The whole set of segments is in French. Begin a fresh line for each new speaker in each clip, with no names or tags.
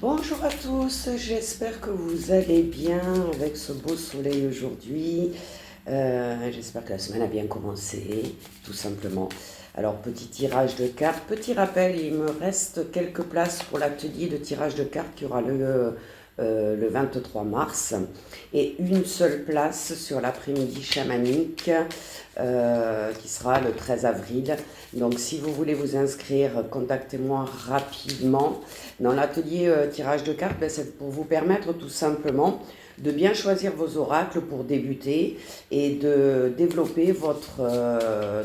Bonjour à tous, j'espère que vous allez bien avec ce beau soleil aujourd'hui. J'espère que la semaine a bien commencé, tout simplement. Alors, petit tirage de cartes. Petit rappel, il me reste quelques places pour l'atelier de tirage de cartes qui aura le 23 mars. Et une seule place sur l'après-midi chamanique qui sera le 13 avril. Donc, si vous voulez vous inscrire, contactez-moi rapidement. Dans l'atelier tirage de cartes, c'est pour vous permettre tout simplement de bien choisir vos oracles pour débuter et de développer votre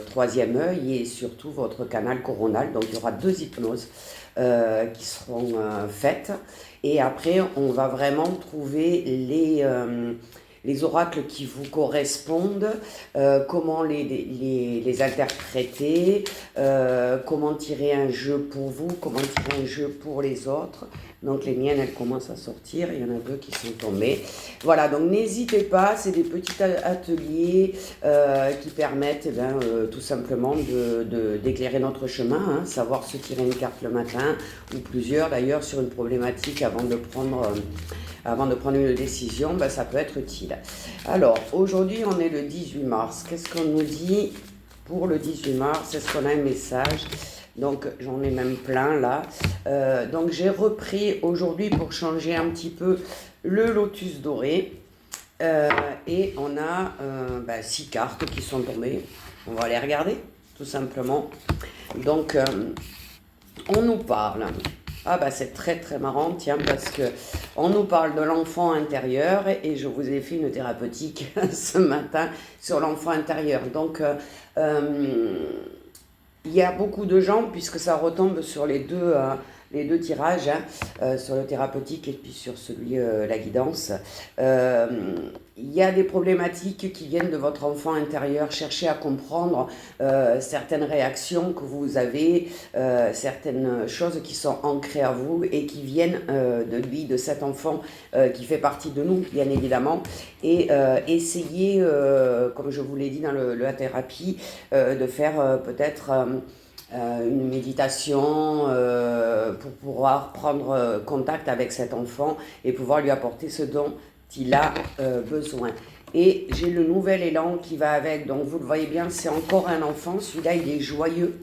troisième œil et surtout votre canal coronal. Donc il y aura 2 hypnoses qui seront faites et après on va vraiment trouver les oracles qui vous correspondent, comment les interpréter, comment tirer un jeu pour vous, comment tirer un jeu pour les autres. Donc les miennes, elles commencent à sortir, il y en a 2 qui sont tombées. Voilà, donc n'hésitez pas, c'est des petits ateliers qui permettent tout simplement d'éclairer notre chemin, hein, savoir se tirer une carte le matin, ou plusieurs d'ailleurs, sur une problématique avant de prendre une décision, ça peut être utile. Alors, aujourd'hui, on est le 18 mars. Qu'est-ce qu'on nous dit pour le 18 mars? Est-ce qu'on a un message? Donc, j'en ai même plein là. Donc, j'ai repris aujourd'hui pour changer un petit peu le lotus doré. Et on a 6 cartes qui sont tombées. On va les regarder, tout simplement. Donc, on nous parle... c'est très très marrant, tiens, parce que on nous parle de l'enfant intérieur et je vous ai fait une thérapeutique ce matin sur l'enfant intérieur. Donc, il y a beaucoup de gens, puisque ça retombe sur les deux tirages, hein, sur le thérapeutique et puis sur celui la guidance. Il y a des problématiques qui viennent de votre enfant intérieur. Cherchez à comprendre certaines réactions que vous avez, certaines choses qui sont ancrées à vous et qui viennent de lui, de cet enfant qui fait partie de nous, bien évidemment. Et essayez, comme je vous l'ai dit dans la thérapie, de faire peut-être... une méditation pour pouvoir prendre contact avec cet enfant et pouvoir lui apporter ce dont il a besoin. Et j'ai le nouvel élan qui va avec, donc vous le voyez bien, c'est encore un enfant, celui-là il est joyeux,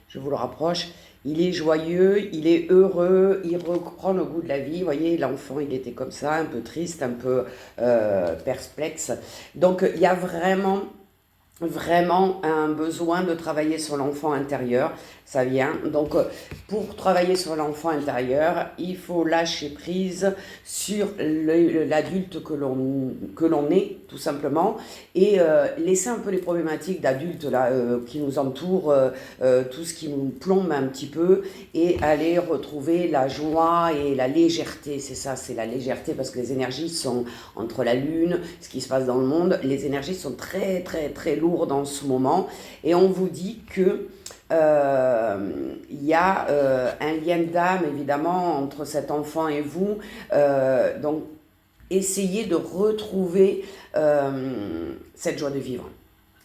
je vous le rapproche, il est joyeux, il est heureux, il reprend le goût de la vie. Vous voyez, l'enfant il était comme ça, un peu triste, un peu perplexe. Donc il y a vraiment un besoin de travailler sur l'enfant intérieur, ça vient. Donc, pour travailler sur l'enfant intérieur, il faut lâcher prise sur l'adulte que l'on est, tout simplement, et laisser un peu les problématiques d'adultes là qui nous entourent, tout ce qui nous plombe un petit peu, et aller retrouver la joie et la légèreté. C'est ça, c'est la légèreté, parce que les énergies sont entre la lune, ce qui se passe dans le monde, les énergies sont très très très lourdes dans ce moment, et on vous dit que il y a un lien d'âme évidemment entre cet enfant et vous, donc essayez de retrouver cette joie de vivre.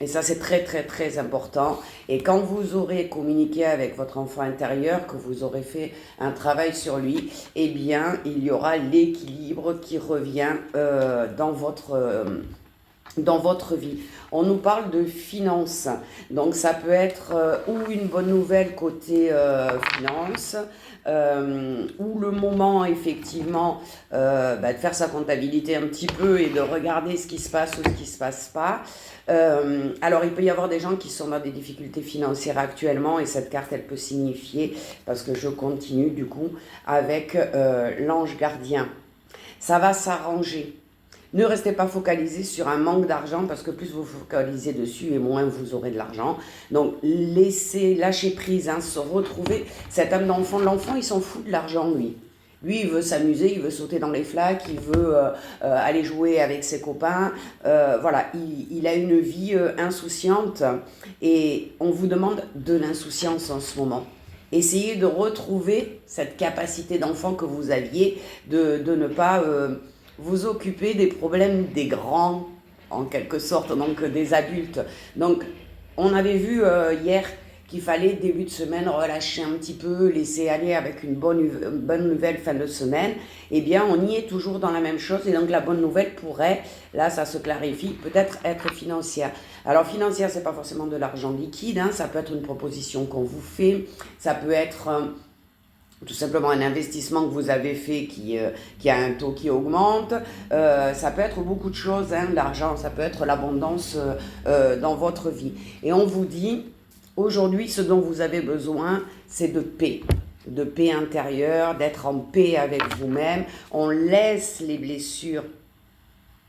Et ça, c'est très, très, très important. Et quand vous aurez communiqué avec votre enfant intérieur, que vous aurez fait un travail sur lui, eh bien, il y aura l'équilibre qui revient dans votre vie. On nous parle de finances, donc ça peut être ou une bonne nouvelle côté finances, ou le moment effectivement de faire sa comptabilité un petit peu et de regarder ce qui se passe ou ce qui ne se passe pas. Alors il peut y avoir des gens qui sont dans des difficultés financières actuellement, et cette carte elle peut signifier, parce que je continue du coup avec l'ange gardien, ça va s'arranger. Ne restez pas focalisé sur un manque d'argent, parce que plus vous focalisez dessus et moins vous aurez de l'argent. Donc lâcher prise, hein, se retrouver. Cet âme d'enfant, l'enfant il s'en fout de l'argent lui. Lui, il veut s'amuser, il veut sauter dans les flaques, il veut aller jouer avec ses copains. Voilà, il a une vie insouciante, et on vous demande de l'insouciance en ce moment. Essayez de retrouver cette capacité d'enfant que vous aviez, de ne pas... vous occupez des problèmes des grands, en quelque sorte, donc des adultes. Donc, on avait vu hier qu'il fallait début de semaine relâcher un petit peu, laisser aller avec une bonne nouvelle fin de semaine, eh bien on y est toujours dans la même chose. Et donc la bonne nouvelle pourrait, là ça se clarifie, peut-être être financière. Alors financière, c'est pas forcément de l'argent liquide, hein, ça peut être une proposition qu'on vous fait, ça peut être tout simplement un investissement que vous avez fait qui a un taux qui augmente. Ça peut être beaucoup de choses, hein, l'argent, ça peut être l'abondance dans votre vie. Et on vous dit, aujourd'hui, ce dont vous avez besoin, c'est de paix intérieure, d'être en paix avec vous-même. On laisse les blessures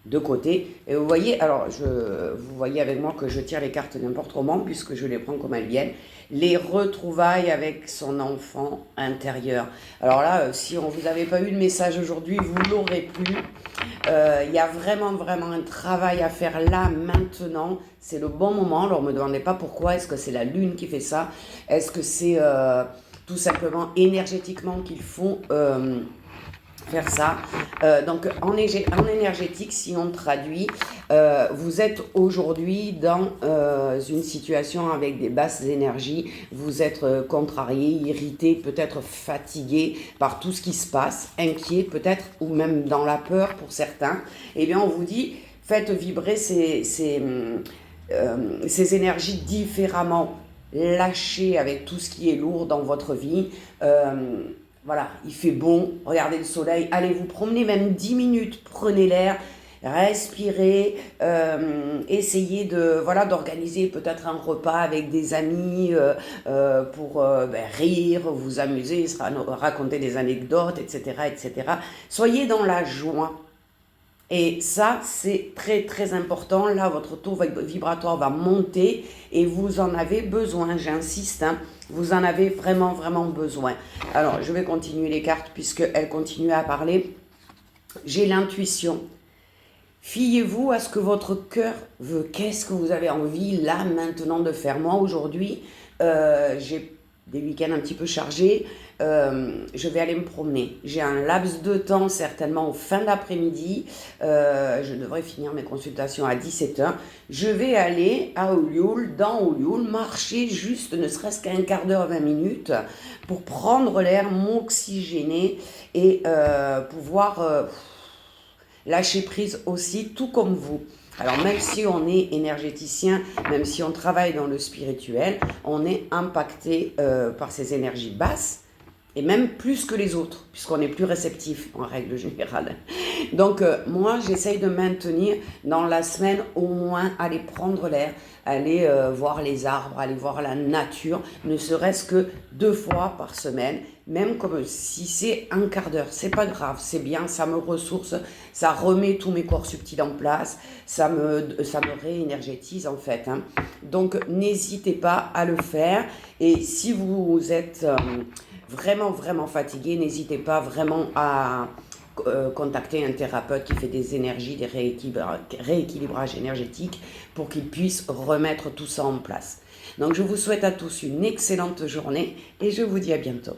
de côté. Et vous voyez, alors vous voyez avec moi que je tire les cartes n'importe comment, puisque je les prends comme elles viennent. Les retrouvailles avec son enfant intérieur. Alors là, si on vous avait pas eu le message aujourd'hui, vous l'aurez plus. Il y a vraiment, vraiment un travail à faire là, maintenant. C'est le bon moment. Alors, ne me demandez pas pourquoi. Est-ce que c'est la lune qui fait ça? Est-ce que c'est tout simplement énergétiquement qu'il faut faire ça. Donc en énergétique, si on traduit, vous êtes aujourd'hui dans une situation avec des basses énergies, vous êtes contrarié, irrité, peut-être fatigué par tout ce qui se passe, inquiet peut-être, ou même dans la peur pour certains. Eh bien on vous dit, faites vibrer ces énergies différemment, lâchez avec tout ce qui est lourd dans votre vie. Voilà, il fait bon, regardez le soleil, allez vous promener même 10 minutes, prenez l'air, respirez, essayez d'organiser peut-être un repas avec des amis pour rire, vous amuser, raconter des anecdotes, etc., etc. Soyez dans la joie. Et ça, c'est très très important. Là, votre taux vibratoire va monter et vous en avez besoin, j'insiste, hein, vous en avez vraiment vraiment besoin. Alors, je vais continuer les cartes puisqu'elles continuent à parler. J'ai l'intuition. Fiez-vous à ce que votre cœur veut. Qu'est-ce que vous avez envie là maintenant de faire? Moi, aujourd'hui, j'ai des week-ends un petit peu chargés. Je vais aller me promener. J'ai un laps de temps certainement en fin d'après-midi. Je devrais finir mes consultations à 17h. Je vais aller à Olioul, dans Olioul, marcher juste ne serait-ce qu'un quart d'heure, 20 minutes pour prendre l'air, m'oxygéner et pouvoir lâcher prise aussi, tout comme vous. Alors même si on est énergéticien, même si on travaille dans le spirituel, on est impacté par ces énergies basses, et même plus que les autres, puisqu'on est plus réceptif en règle générale. Donc moi, j'essaye de maintenir dans la semaine au moins aller prendre l'air, aller voir les arbres, aller voir la nature, ne serait-ce que 2 fois par semaine, même comme si c'est un quart d'heure, c'est pas grave, c'est bien, ça me ressource, ça remet tous mes corps subtils en place, ça me réénergétise en fait, hein. Donc n'hésitez pas à le faire, et si vous êtes vraiment vraiment fatigué, n'hésitez pas vraiment à contacter un thérapeute qui fait des énergies, des rééquilibrages énergétiques pour qu'il puisse remettre tout ça en place. Donc je vous souhaite à tous une excellente journée et je vous dis à bientôt.